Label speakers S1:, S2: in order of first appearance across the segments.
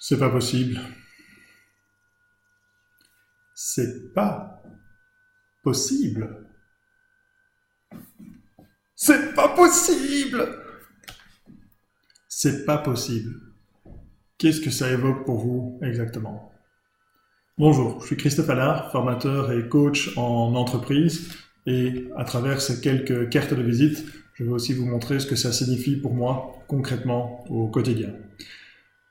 S1: C'est pas possible. C'est pas possible. C'est pas possible. C'est pas possible. Qu'est-ce que ça évoque pour vous exactement? Bonjour, je suis Christophe Allard, formateur et coach en entreprise, et à travers ces quelques cartes de visite, je vais aussi vous montrer ce que ça signifie pour moi concrètement au quotidien.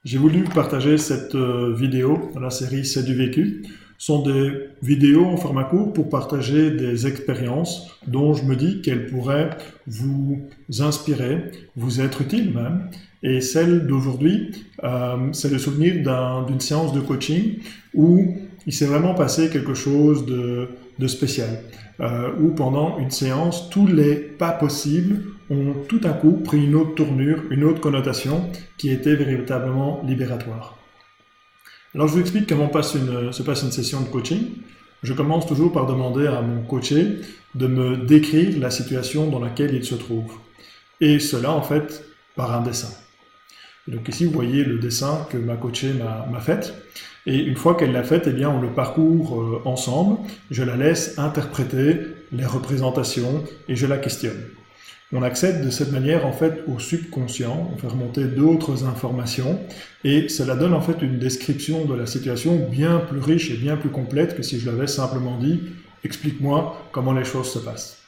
S1: J'ai voulu partager cette vidéo dans la série C'est du vécu. Ce sont des vidéos en format court pour partager des expériences dont je me dis qu'elles pourraient vous inspirer, vous être utiles même. Et celle d'aujourd'hui, c'est le souvenir d'une séance de coaching où il s'est vraiment passé quelque chose de spécial. Où pendant une séance, tous les pas possibles ont tout à coup pris une autre tournure, une autre connotation qui était véritablement libératoire. Alors je vous explique comment se passe une session de coaching. Je commence toujours par demander à mon coaché de me décrire la situation dans laquelle il se trouve. Et cela en fait par un dessin. Et donc ici vous voyez le dessin que ma coachée m'a fait. Et une fois qu'elle l'a fait, eh bien on le parcourt ensemble. Je la laisse interpréter les représentations et je la questionne. On accède de cette manière en fait au subconscient, on fait remonter d'autres informations et cela donne en fait une description de la situation bien plus riche et bien plus complète que si je l'avais simplement dit « explique-moi comment les choses se passent ».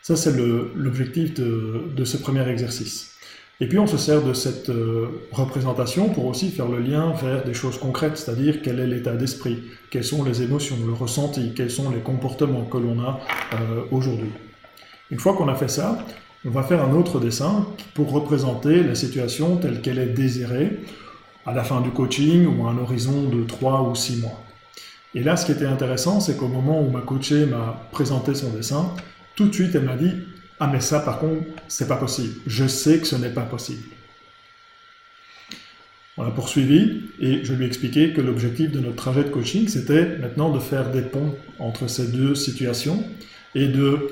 S1: Ça c'est l'objectif de ce premier exercice. Et puis on se sert de cette représentation pour aussi faire le lien vers des choses concrètes, c'est-à-dire quel est l'état d'esprit, quelles sont les émotions, le ressenti, quels sont les comportements que l'on a aujourd'hui. Une fois qu'on a fait ça, on va faire un autre dessin pour représenter la situation telle qu'elle est désirée à la fin du coaching ou à un horizon de 3 ou 6 mois. Et là, ce qui était intéressant, c'est qu'au moment où ma coachée m'a présenté son dessin, tout de suite, elle m'a dit « Ah mais ça, par contre, c'est pas possible. Je sais que ce n'est pas possible. » On a poursuivi et je lui ai expliqué que l'objectif de notre trajet de coaching, c'était maintenant de faire des ponts entre ces deux situations et de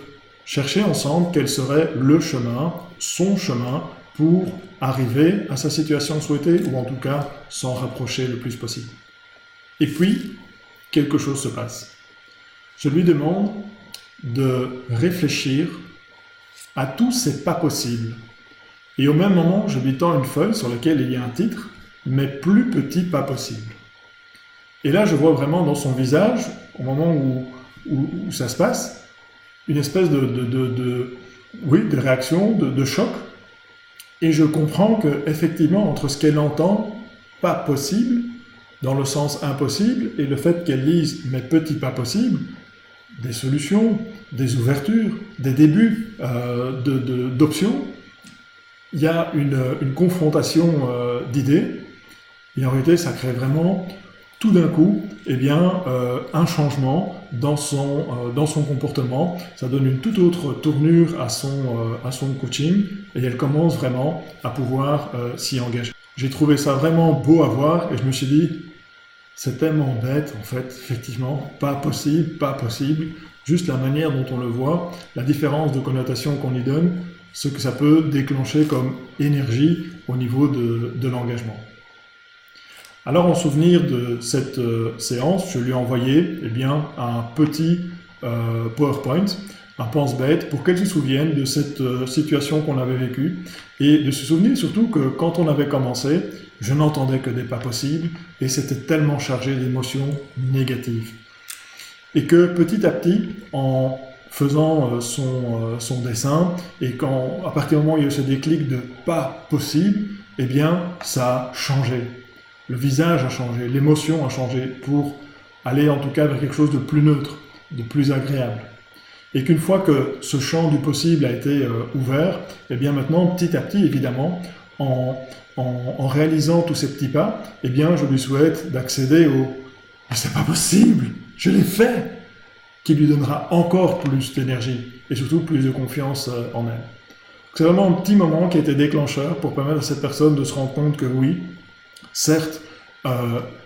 S1: chercher ensemble quel serait le chemin, son chemin, pour arriver à sa situation souhaitée, ou en tout cas s'en rapprocher le plus possible. Et puis, quelque chose se passe. Je lui demande de réfléchir à tous ces pas possibles. Et au même moment, je lui tends une feuille sur laquelle il y a un titre, mais plus petit pas possible. Et là, je vois vraiment dans son visage, au moment où ça se passe, une espèce de réaction, de choc. Et je comprends que effectivement, entre ce qu'elle entend, pas possible, dans le sens impossible, et le fait qu'elle lise mes petits pas possibles, des solutions, des ouvertures, des débuts d'options, il y a une confrontation d'idées, et en réalité, ça crée vraiment tout d'un coup, eh bien, un changement dans son comportement. Ça donne une toute autre tournure à son coaching et elle commence vraiment à pouvoir s'y engager. J'ai trouvé ça vraiment beau à voir et je me suis dit, c'est tellement bête en fait, effectivement, pas possible, juste la manière dont on le voit, la différence de connotation qu'on y donne, ce que ça peut déclencher comme énergie au niveau de l'engagement. Alors, en souvenir de cette séance, je lui ai envoyé un petit PowerPoint, un pense-bête, pour qu'elle se souvienne de cette situation qu'on avait vécue et de se souvenir surtout que quand on avait commencé, je n'entendais que des pas possibles et c'était tellement chargé d'émotions négatives. Et que petit à petit, en faisant son dessin et à partir du moment où il y a eu ce déclic de pas possible, eh bien, ça a changé. Le visage a changé, l'émotion a changé pour aller en tout cas vers quelque chose de plus neutre, de plus agréable. Et qu'une fois que ce champ du possible a été ouvert, eh bien maintenant, petit à petit, évidemment, en réalisant tous ces petits pas, eh bien je lui souhaite d'accéder au « mais c'est pas possible, je l'ai fait !» qui lui donnera encore plus d'énergie et surtout plus de confiance en elle. C'est vraiment un petit moment qui a été déclencheur pour permettre à cette personne de se rendre compte que oui, certes,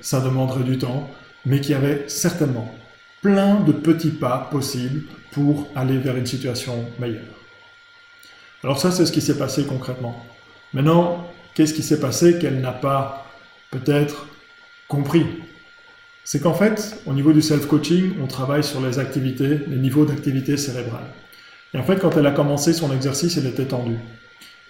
S1: ça demanderait du temps, mais qu'il y avait certainement plein de petits pas possibles pour aller vers une situation meilleure. Alors ça, c'est ce qui s'est passé concrètement. Maintenant, qu'est-ce qui s'est passé qu'elle n'a pas peut être compris. C'est qu'en fait, au niveau du self-coaching, on travaille sur les activités, les niveaux d'activité cérébrale. Et en fait, quand elle a commencé son exercice, elle était tendue.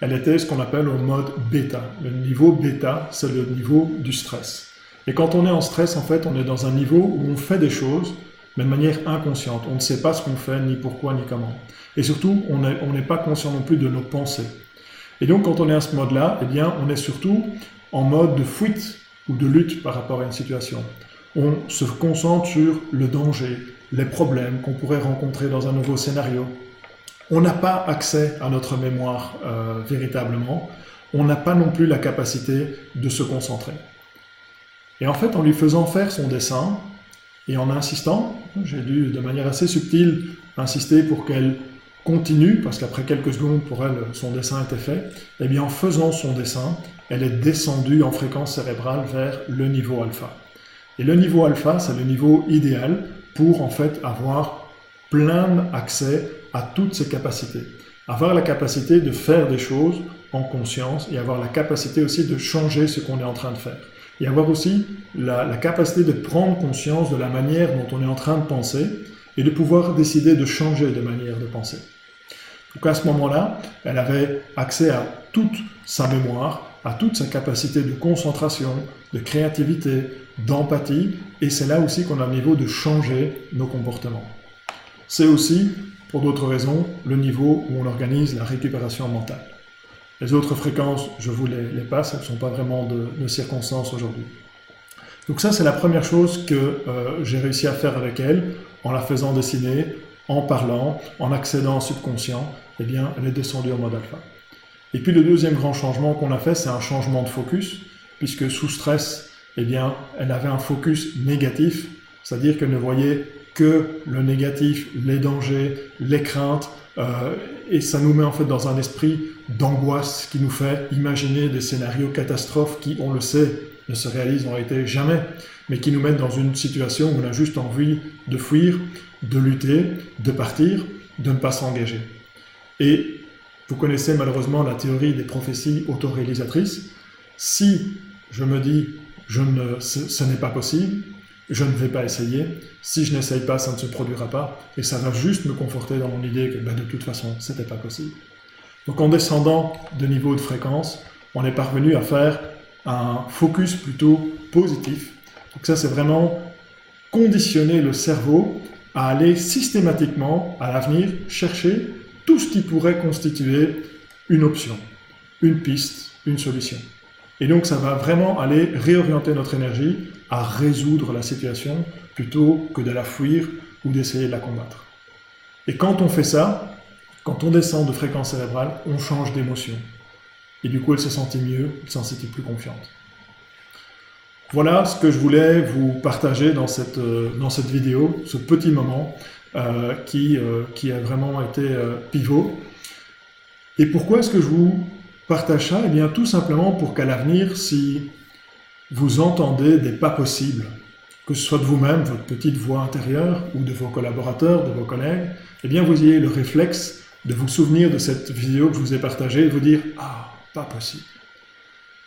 S1: Elle était ce qu'on appelle au mode bêta. Le niveau bêta, c'est le niveau du stress. Et quand on est en stress, en fait, on est dans un niveau où on fait des choses, mais de manière inconsciente. On ne sait pas ce qu'on fait, ni pourquoi, ni comment. Et surtout, on n'est pas conscient non plus de nos pensées. Et donc, quand on est à ce mode-là, eh bien, on est surtout en mode de fuite ou de lutte par rapport à une situation. On se concentre sur le danger, les problèmes qu'on pourrait rencontrer dans un nouveau scénario. On n'a pas accès à notre mémoire véritablement. On n'a pas non plus la capacité de se concentrer. Et en fait, en lui faisant faire son dessin, et en insistant, j'ai dû de manière assez subtile insister pour qu'elle continue, parce qu'après quelques secondes, pour elle, son dessin était fait, et bien en faisant son dessin, elle est descendue en fréquence cérébrale vers le niveau alpha. Et le niveau alpha, c'est le niveau idéal pour en fait avoir plein accès à toutes ses capacités. Avoir la capacité de faire des choses en conscience et avoir la capacité aussi de changer ce qu'on est en train de faire. Et avoir aussi la capacité de prendre conscience de la manière dont on est en train de penser et de pouvoir décider de changer de manière de penser. Donc à ce moment-là, elle avait accès à toute sa mémoire, à toute sa capacité de concentration, de créativité, d'empathie, et c'est là aussi qu'on a le niveau de changer nos comportements. C'est aussi, pour d'autres raisons, le niveau où on organise la récupération mentale. Les autres fréquences, je vous les passe, elles ne sont pas vraiment de circonstances aujourd'hui. Donc ça, c'est la première chose que j'ai réussi à faire avec elle, en la faisant dessiner, en parlant, en accédant au subconscient, eh bien, elle est descendue en mode alpha. Et puis le deuxième grand changement qu'on a fait, c'est un changement de focus, puisque sous stress, eh bien, elle avait un focus négatif, c'est-à-dire qu'elle ne voyait que le négatif, les dangers, les craintes, et ça nous met en fait dans un esprit d'angoisse qui nous fait imaginer des scénarios catastrophes qui, on le sait, ne se réalisent en réalité jamais, mais qui nous mettent dans une situation où on a juste envie de fuir, de lutter, de partir, de ne pas s'engager. Et vous connaissez malheureusement la théorie des prophéties autoréalisatrices. Si je me dis ce n'est pas possible, je ne vais pas essayer. Si je n'essaye pas, ça ne se produira pas. Et ça va juste me conforter dans mon idée que de toute façon, ce n'était pas possible. Donc en descendant de niveau de fréquence, on est parvenu à faire un focus plutôt positif. Donc ça, c'est vraiment conditionner le cerveau à aller systématiquement, à l'avenir, chercher tout ce qui pourrait constituer une option, une piste, une solution. Et donc ça va vraiment aller réorienter notre énergie à résoudre la situation plutôt que de la fuir ou d'essayer de la combattre. Et quand on fait ça, quand on descend de fréquence cérébrale, on change d'émotion. Et du coup, elle se sentit mieux, elle s'en sentit plus confiante. Voilà ce que je voulais vous partager dans cette vidéo, ce petit moment qui a vraiment été pivot. Et pourquoi est-ce que je vous partage ça? Eh bien, tout simplement pour qu'à l'avenir, si vous entendez des pas possibles, que ce soit de vous-même, votre petite voix intérieure, ou de vos collaborateurs, de vos collègues, eh bien, vous ayez le réflexe de vous souvenir de cette vidéo que je vous ai partagée et de vous dire « Ah, pas possible ».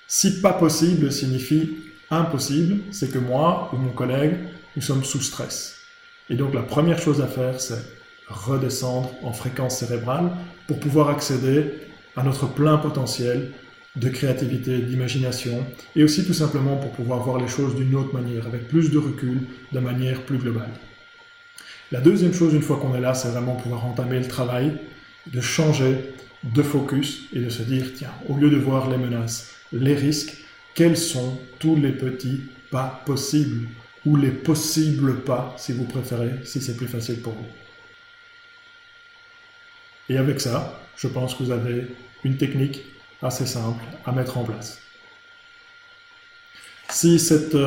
S1: Si pas possible signifie impossible, c'est que moi ou mon collègue, nous sommes sous stress. Et donc la première chose à faire, c'est redescendre en fréquence cérébrale pour pouvoir accéder à notre plein potentiel de créativité, d'imagination, et aussi tout simplement pour pouvoir voir les choses d'une autre manière, avec plus de recul, de manière plus globale. La deuxième chose, une fois qu'on est là, c'est vraiment pouvoir entamer le travail, de changer de focus et de se dire, tiens, au lieu de voir les menaces, les risques, quels sont tous les petits pas possibles, ou les possibles pas, si vous préférez, si c'est plus facile pour vous. Et avec ça, je pense que vous avez une technique assez simple à mettre en place. Si cette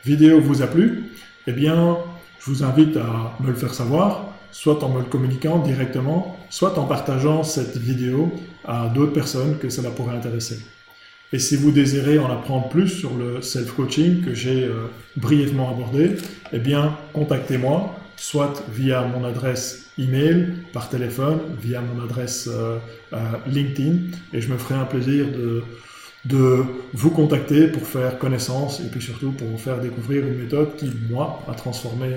S1: vidéo vous a plu, eh bien, je vous invite à me le faire savoir, soit en me le communiquant directement, soit en partageant cette vidéo à d'autres personnes que cela pourrait intéresser. Et si vous désirez en apprendre plus sur le self-coaching que j'ai brièvement abordé, eh bien, contactez-moi, soit via mon adresse email, par téléphone, via mon adresse LinkedIn, et je me ferai un plaisir de vous contacter pour faire connaissance et puis surtout pour vous faire découvrir une méthode qui, moi, a transformé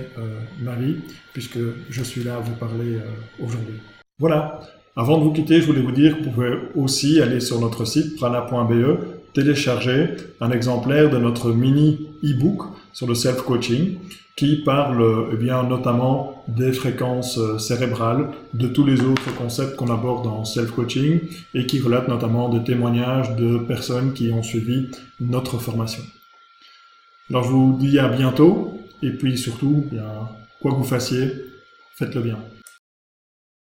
S1: ma vie, puisque je suis là à vous parler aujourd'hui. Voilà. Avant de vous quitter, je voulais vous dire que vous pouvez aussi aller sur notre site prana.be, télécharger un exemplaire de notre mini e-book sur le self-coaching qui parle notamment des fréquences cérébrales, de tous les autres concepts qu'on aborde dans self-coaching et qui relate notamment des témoignages de personnes qui ont suivi notre formation. Alors je vous dis à bientôt et puis surtout, quoi que vous fassiez, faites-le bien.